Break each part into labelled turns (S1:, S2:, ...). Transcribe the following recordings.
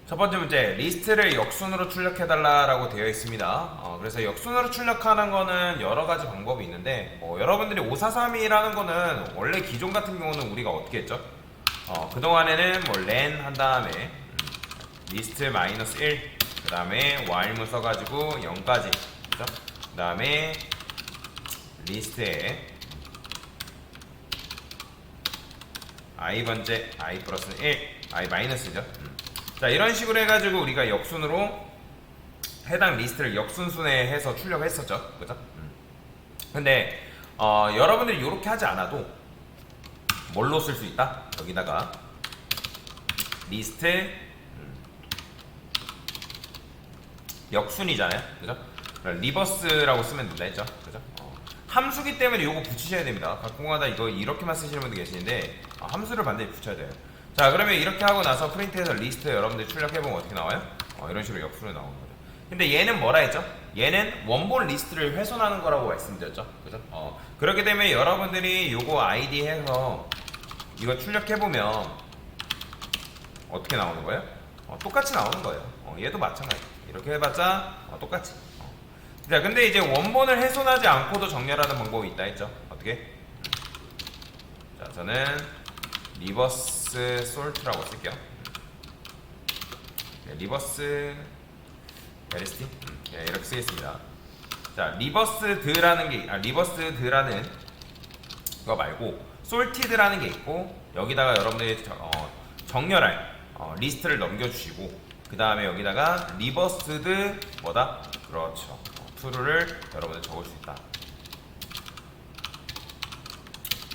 S1: 첫 번째 문제, 리스트를 역순으로 출력해달라라고 되어 있습니다. 그래서 역순으로 출력하는 거는 여러 가지 방법이 있는데, 여러분들이 5432라는 거는 원래 기존 같은 경우는 우리가 어떻게 했죠? 그동안에는 뭐 len 한 다음에 리스트 마이너스 1, 그 다음에 while문 써가지고 0까지, 그죠? 그 다음에 리스트에 i 번째, i 플러스는 1, i 마이너스죠. 자, 이런 식으로 해가지고 우리가 역순으로 해당 리스트를 역순순에 해서 출력했었죠. 그죠? 근데 여러분들이 이렇게 하지 않아도 뭘로 쓸 수 있다? 여기다가 리스트 역순이잖아요. 그죠? 리버스라고 쓰면 된다 했죠. 그죠? 함수기 때문에 이거 붙이셔야 됩니다. 가끔가다 이거 이렇게만 쓰시는 분들 계시는데 함수를 반드시 붙여야 돼요. 자, 그러면 이렇게 하고 나서 프린트해서 리스트 여러분들 출력해보면 어떻게 나와요? 이런 식으로 역순으로 나오는 거죠. 근데 얘는 뭐라 했죠? 얘는 원본 리스트를 훼손하는 거라고 말씀드렸죠. 그죠? 그렇게 되면 여러분들이 요거 아이디 해서 이거 출력해보면 어떻게 나오는 거예요? 똑같이 나오는 거예요. 얘도 마찬가지. 이렇게 해봤자 똑같이. 자, 근데 이제 원본을 훼손하지 않고도 정렬하는 방법이 있다 했죠. 어떻게? 자, 저는 리버스 솔트라고 쓸게요. 리버스 LST 이렇게 쓰겠습니다. 자, 리버스 드라는 거 말고 솔티드라는 게 있고, 여기다가 여러분들이 정렬할 리스트를 넘겨주시고, 그 다음에 여기다가 리버스드 뭐다? 그렇죠. true를 여러분들 적을 수 있다.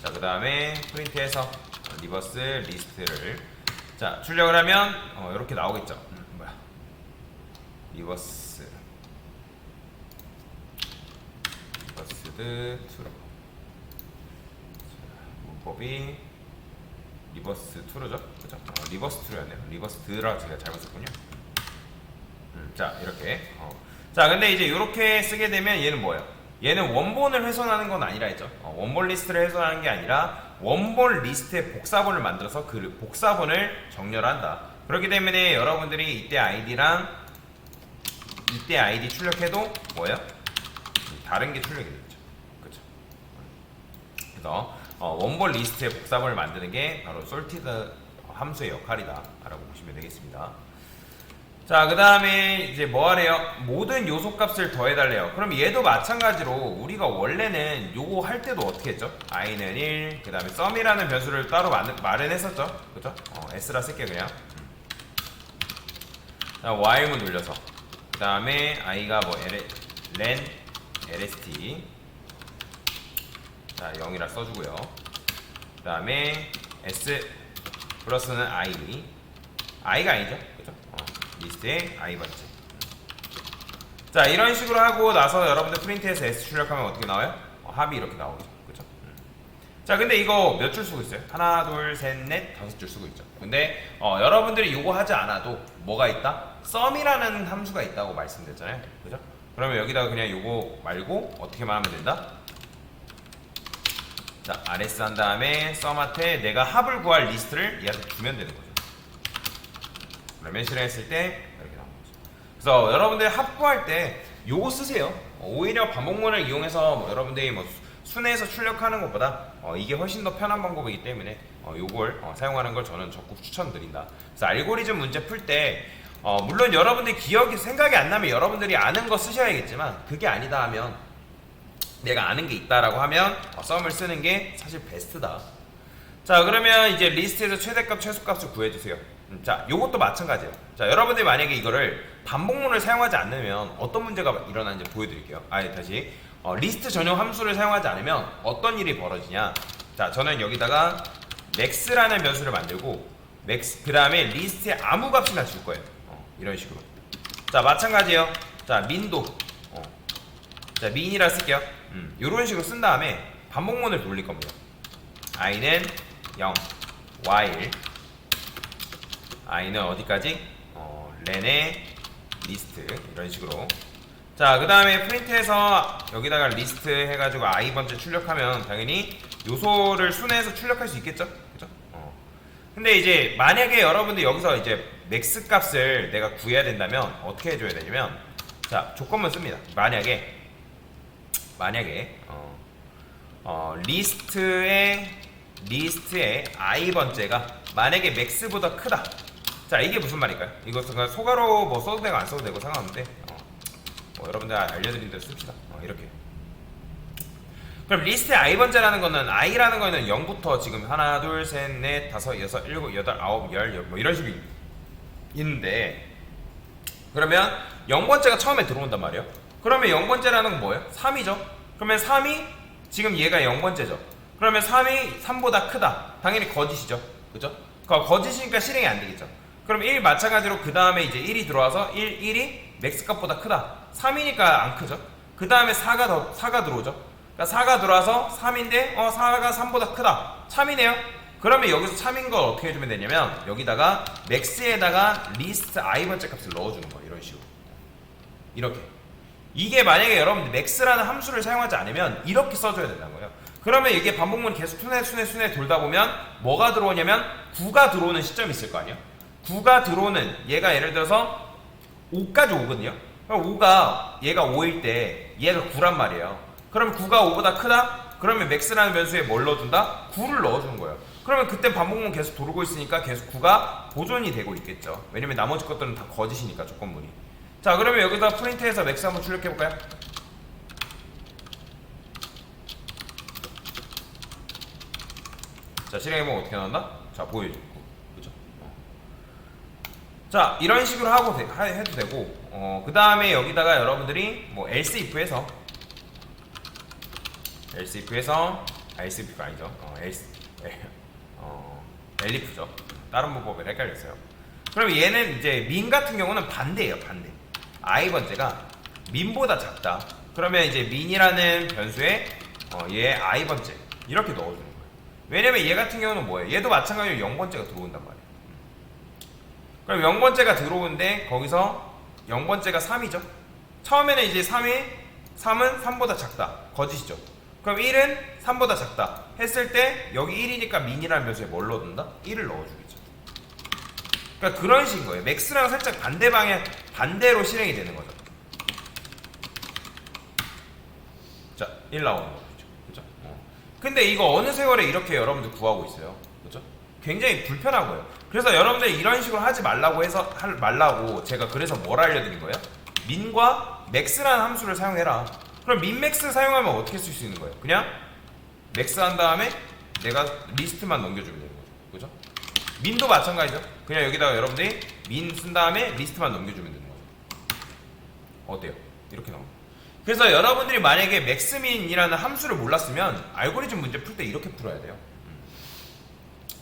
S1: 자, 그 다음에 프린트해서 리버스 리스트를 자 출력을 하면 이렇게 나오겠죠. 뭐야? 리버스드 true. 문법이 리버스 true죠. 그죠? 리버스 true였네요. 리버스 드라 제가 잘못 썼군요. 자, 이렇게. 자, 근데 이제 이렇게 쓰게 되면 얘는 뭐예요? 얘는 원본을 훼손하는 건 아니라 했죠. 원본 리스트를 훼손하는 게 아니라 원본 리스트의 복사본을 만들어서 그 복사본을 정렬한다. 그렇기 때문에 여러분들이 이때 아이디랑 이때 아이디 출력해도 뭐예요? 다른 게 출력이 되겠죠. 그렇죠. 그래서 원본 리스트의 복사본을 만드는 게 바로 sorted 함수의 역할이다 라고 보시면 되겠습니다. 자, 그 다음에 이제 뭐 하래요? 모든 요소값을 더해달래요. 그럼 얘도 마찬가지로 우리가 원래는 요거 할 때도 어떻게 했죠? i는 1, 그 다음에 sum이라는 변수를 따로 마련했었죠? 그죠? s라 쓸게 그냥. 자, while문 돌려서, 그 다음에 i가 뭐 len lst, 자 0이라 써주고요. 그 다음에 s 플러스는 i가 아니죠? 그죠? 리스트에 i 번째. 자, 이런 식으로 하고 나서 여러분들 프린트해서 s 출력하면 어떻게 나와요? 합이 이렇게 나오죠. 그죠? 자, 근데 이거 몇 줄 쓰고 있어요? 하나, 둘, 셋, 넷, 5줄 쓰고 있죠. 근데 여러분들이 이거 하지 않아도 뭐가 있다? sum이라는 함수가 있다고 말씀드렸잖아요. 그죠? 그러면 여기다가 그냥 이거 말고 어떻게만 하면 된다? 자, rs 한 다음에 sum한테 내가 합을 구할 리스트를 얘한테 주면 되는 거죠. 그러면 실행했을 때 이렇게 나오는 거죠. 그래서 여러분들 합구할 때 요거 쓰세요. 오히려 반복문을 이용해서 여러분들이 순에서 출력하는 것보다 이게 훨씬 더 편한 방법이기 때문에 요걸 사용하는 걸 저는 적극 추천드린다. 그래서 알고리즘 문제 풀 때 물론 여러분들이 생각이 안 나면 여러분들이 아는 거 쓰셔야겠지만, 그게 아니다 하면 내가 아는 게 있다라고 하면 sum을 쓰는 게 사실 베스트다. 자, 그러면 이제 리스트에서 최대값 최소값을 구해주세요. 자, 요것도 마찬가지예요. 자, 여러분들이 만약에 이거를 반복문을 사용하지 않으면 어떤 문제가 일어나는지 보여드릴게요. 다시 리스트 전용 함수를 사용하지 않으면 어떤 일이 벌어지냐. 자, 저는 여기다가 max라는 변수를 만들고 max 그 다음에 리스트에 아무 값이나 줄 거예요. 이런 식으로. 자, 마찬가지예요. 자, min도 자, min이라 쓸게요. 이런 식으로 쓴 다음에 반복문을 돌릴 겁니다. i는 0, while i는 어디까지? len의 리스트, 이런 식으로. 자, 그 다음에 프린트해서 여기다가 리스트 해가지고 i 번째 출력하면 당연히 요소를 순회해서 출력할 수 있겠죠? 그죠? 근데 이제 만약에 여러분들 여기서 이제 맥스 값을 내가 구해야 된다면 어떻게 해줘야 되냐면, 자, 조건만 씁니다. 만약에 리스트의 i번째가 만약에 맥스보다 크다. 자, 이게 무슨 말일까요? 이것은 소가로 뭐 써도 되고 안 써도 되고 상관없는데, 뭐 여러분들 알려드린 대로 씁시다. 이렇게. 그럼 리스트의 i번째라는 거는, i라는 거는 0부터 지금 하나, 둘, 셋, 넷, 다섯, 여섯, 일곱, 여덟, 아홉, 열, 뭐 이런 식으로 있는데, 그러면 0번째가 처음에 들어온단 말이에요. 그러면 0번째라는 건 뭐예요? 3이죠. 그러면 3이 지금 얘가 0번째죠. 그러면 3이 3보다 크다. 당연히 거짓이죠. 그죠? 거짓이니까 실행이 안 되겠죠. 그럼 1 마찬가지로 그 다음에 이제 1이 들어와서 1이 맥스 값보다 크다. 3이니까 안 크죠. 그 다음에 4가 들어오죠. 그러니까 4가 들어와서 3인데 4가 3보다 크다. 참이네요. 그러면 여기서 참인 걸 어떻게 해주면 되냐면, 여기다가 맥스에다가 리스트 i번째 값을 넣어주는 거예요. 이런 식으로. 이렇게. 이게 만약에 여러분들 맥스라는 함수를 사용하지 않으면 이렇게 써줘야 된다는 거예요. 그러면 이게 반복문이 계속 순회 돌다 보면 뭐가 들어오냐면 9가 들어오는 시점이 있을 거 아니에요. 9가 들어오는, 얘가 예를 들어서 5까지 오거든요. 그럼 5가 얘가 5일 때 얘가 9란 말이에요. 그럼 9가 5보다 크다? 그러면 맥스라는 변수에 뭘 넣어준다? 9를 넣어주는 거예요. 그러면 그때 반복문 계속 돌고 있으니까 계속 9가 보존이 되고 있겠죠. 왜냐면 나머지 것들은 다 거짓이니까, 조건문이. 자, 그러면 여기다 프린트해서 맥스 한번 출력해볼까요? 자, 실행해보면 어떻게 나온다? 자, 보여줘. 그죠? 자, 이런 식으로 해도 되고, 그 다음에 여기다가 여러분들이 뭐 else if에서 elseif가 아니죠. elif죠. 다른 문법에 헷갈렸어요. 그럼 얘는 이제 min 같은 경우는 반대예요. 반대. i번째가 min보다 작다. 그러면 이제 min이라는 변수에 얘 i번째 이렇게 넣어주는 거예요. 왜냐면 얘 같은 경우는 뭐예요? 얘도 마찬가지로 0번째가 들어온단 말이에요. 그럼 0번째가 들어오는데 거기서 0번째가 3이죠. 처음에는 이제 3은 3보다 작다. 거짓이죠. 그럼 1은 3보다 작다 했을 때 여기 1이니까 min이라는 변수에 뭘 넣어둔다? 1을 넣어주겠죠. 그러니까 그런 식인 거예요. 맥스랑 살짝 반대로 실행이 되는 거죠. 자, 1 나오는 거죠. 그죠? 근데 이거 어느 세월에 이렇게 여러분들 구하고 있어요. 그죠? 굉장히 불편하고요. 그래서 여러분들 이런 식으로 하지 말라고 제가 그래서 뭘 알려드린 거예요? min과 max라는 함수를 사용해라. 그럼 minmax 사용하면 어떻게 쓸 수 있는 거예요? 그냥 max 한 다음에 내가 리스트만 넘겨주면 되는 거죠. 그죠? min도 마찬가지죠. 그냥 여기다가 여러분들이 min 쓴 다음에 리스트만 넘겨주면 되는 거죠. 어때요? 이렇게 나옵니다. 그래서 여러분들이 만약에 maxmin이라는 함수를 몰랐으면 알고리즘 문제 풀 때 이렇게 풀어야 돼요.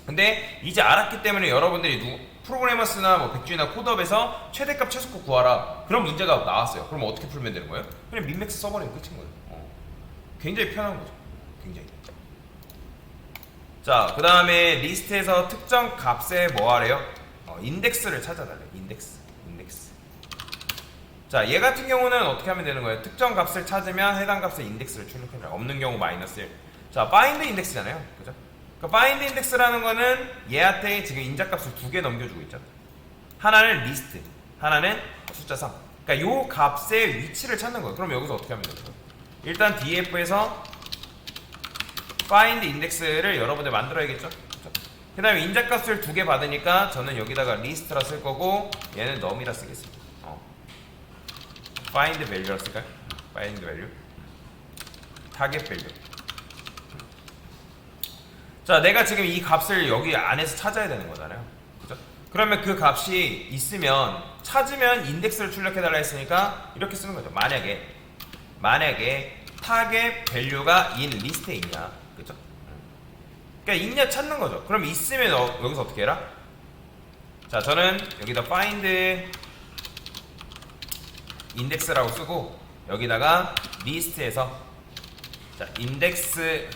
S1: 근데 이제 알았기 때문에 여러분들이 프로그래머스나 뭐 백주나 코드업에서 최대값 최소값 구하라, 그런 문제가 나왔어요. 그럼 어떻게 풀면 되는 거예요? 그냥 민맥스 써버리면 끝인 거예요. 굉장히 편한 거죠. 굉장히. 자, 그 다음에 리스트에서 특정 값에 뭐 하래요? 인덱스를 찾아달래요. 인덱스. 자, 얘 같은 경우는 어떻게 하면 되는 거예요? 특정 값을 찾으면 해당 값의 인덱스를 출력해라. 없는 경우 마이너스 1. 자, find 인덱스잖아요. 그죠? 그러니까 find 인덱스라는 거는 얘한테 지금 인자값을 2개 넘겨주고 있죠. 하나는 리스트, 하나는 숫자 3. 그러니까 요 값의 위치를 찾는 거예요. 그럼 여기서 어떻게 하면 되죠? 일단 df에서 find index를 여러분들 만들어야겠죠. 그 다음에 인자값을 2개 받으니까 저는 여기다가 리스트라 쓸 거고 얘는 num이라 쓰겠습니다. find value라 쓸까요? find value, target value. 자, 내가 지금 이 값을 여기 안에서 찾아야 되는 거잖아요. 그죠? 그러면 그 값이 있으면, 찾으면 인덱스를 출력해달라 했으니까 이렇게 쓰는 거죠. 만약에 타겟 밸류가 in 리스트에 있냐. 그죠? 그러니까 있냐 찾는 거죠. 그럼 있으면 여기서 어떻게 해라? 자, 저는 여기다 find index라고 쓰고 여기다가 리스트에서, 자, 인덱스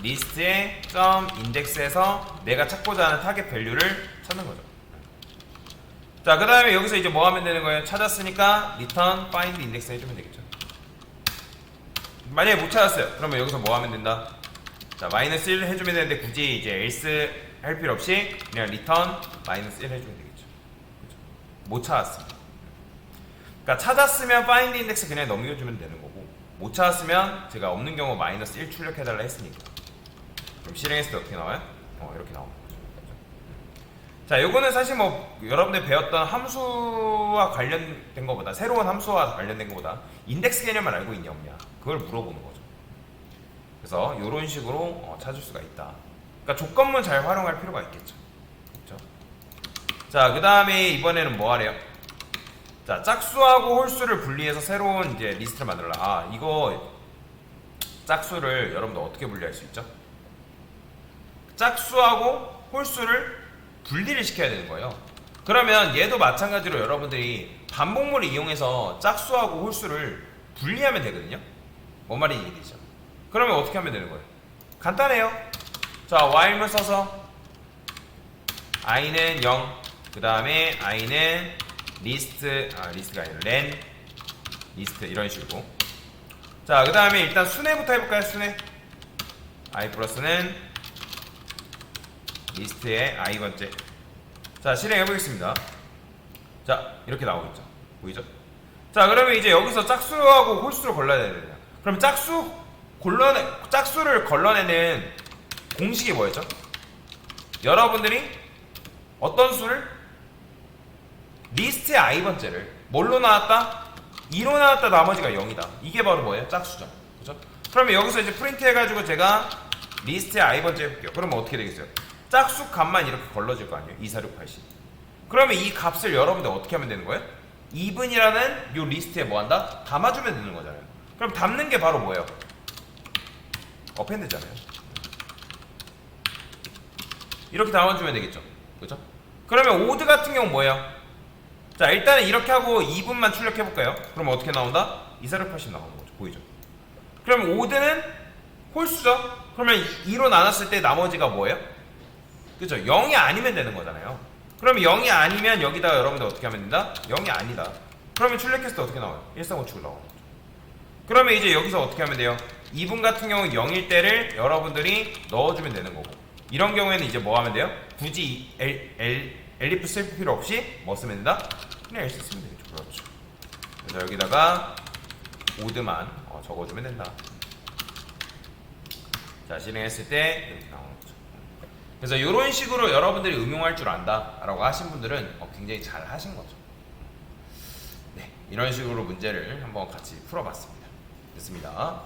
S1: 리스트에 점 인덱스에서 내가 찾고자 하는 타겟 밸류를 찾는 거죠. 자, 그 다음에 여기서 이제 뭐 하면 되는 거예요? 찾았으니까 return find index 해주면 되겠죠. 만약에 못 찾았어요. 그러면 여기서 뭐 하면 된다? 자, 마이너스 1 해주면 되는데 굳이 이제 else 할 필요 없이 그냥 리턴 마이너스 1 해주면 되겠죠. 그죠? 못 찾았습니다. 그러니까 찾았으면 find index 그냥 넘겨주면 되는 거고, 못 찾았으면 제가 없는 경우 마이너스 1 출력해달라 했으니까. 그럼 실행했을 때 어떻게 나와요? 이렇게 나오는 거죠. 그죠? 자, 요거는 사실 뭐 여러분들 배웠던 함수와 관련된 것보다, 새로운 함수와 관련된 것보다 인덱스 개념을 알고 있냐 없냐, 그걸 물어보는 거죠. 그래서 이런 식으로 찾을 수가 있다. 그러니까 조건문 잘 활용할 필요가 있겠죠. 그렇죠? 자, 그 다음에 이번에는 뭐 하래요? 자, 짝수하고 홀수를 분리해서 새로운 이제 리스트를 만들라. 이거 짝수를 여러분들 어떻게 분리할 수 있죠? 짝수하고 홀수를 분리를 시켜야 되는 거예요. 그러면 얘도 마찬가지로 여러분들이 반복문을 이용해서 짝수하고 홀수를 분리하면 되거든요. 뭔 말인지 이해되죠? 그러면 어떻게 하면 되는 거예요? 간단해요. 자, while을 써서 i는 0, 그 다음에 i는 리스트가 아니라 len 리스트, 이런 식으로. 자, 그 다음에 일단 순회부터 해볼까요? 순회. i 플러스는 리스트의 i번째. 자, 실행해보겠습니다. 자, 이렇게 나오겠죠. 보이죠? 자, 그러면 이제 여기서 짝수하고 홀수를 걸러야 되냐. 그럼 짝수를 걸러내는 공식이 뭐였죠? 여러분들이 어떤 수를 리스트의 i번째를 뭘로 나왔다? 2로 나왔다, 나머지가 0이다. 이게 바로 뭐예요? 짝수죠. 그죠? 그러면 여기서 이제 프린트 해가지고 제가 리스트의 i번째 해볼게요. 그러면 어떻게 되겠어요? 짝수 값만 이렇게 걸러질 거 아니에요? 2, 4, 6, 8, 10. 그러면 이 값을 여러분들 어떻게 하면 되는 거예요? 2분이라는 요 리스트에 뭐 한다? 담아주면 되는 거잖아요. 그럼 담는 게 바로 뭐예요? 어펜드잖아요. 이렇게 담아주면 되겠죠. 그죠? 그러면 오드 같은 경우 뭐예요? 자, 일단은 이렇게 하고 2분만 출력해볼까요? 그럼 어떻게 나온다? 2, 4, 6, 80 나오는 거죠. 보이죠? 그럼 오드는 홀수죠? 그러면 2로 나눴을 때 나머지가 뭐예요? 그죠? 0이 아니면 되는 거잖아요. 그러면 0이 아니면 여기다가 여러분들 어떻게 하면 된다? 0이 아니다. 그러면 출력했을 때 어떻게 나와요? 1357 나오는 거죠. 그러면 이제 여기서 어떻게 하면 돼요? 2분 같은 경우 0일 때를 여러분들이 넣어주면 되는 거고, 이런 경우에는 이제 뭐 하면 돼요? 굳이 엘리프 쓸 필요 없이 뭐 쓰면 된다? 그냥 엘스 쓰면 되겠죠. 그렇죠. 그래서 여기다가 오드만 적어주면 된다. 자, 실행했을 때 이렇게 나오는 거죠. 그래서 이런 식으로 여러분들이 응용할 줄 안다 라고 하신 분들은 굉장히 잘 하신 거죠. 네, 이런 식으로 문제를 한번 같이 풀어봤습니다. 됐습니다.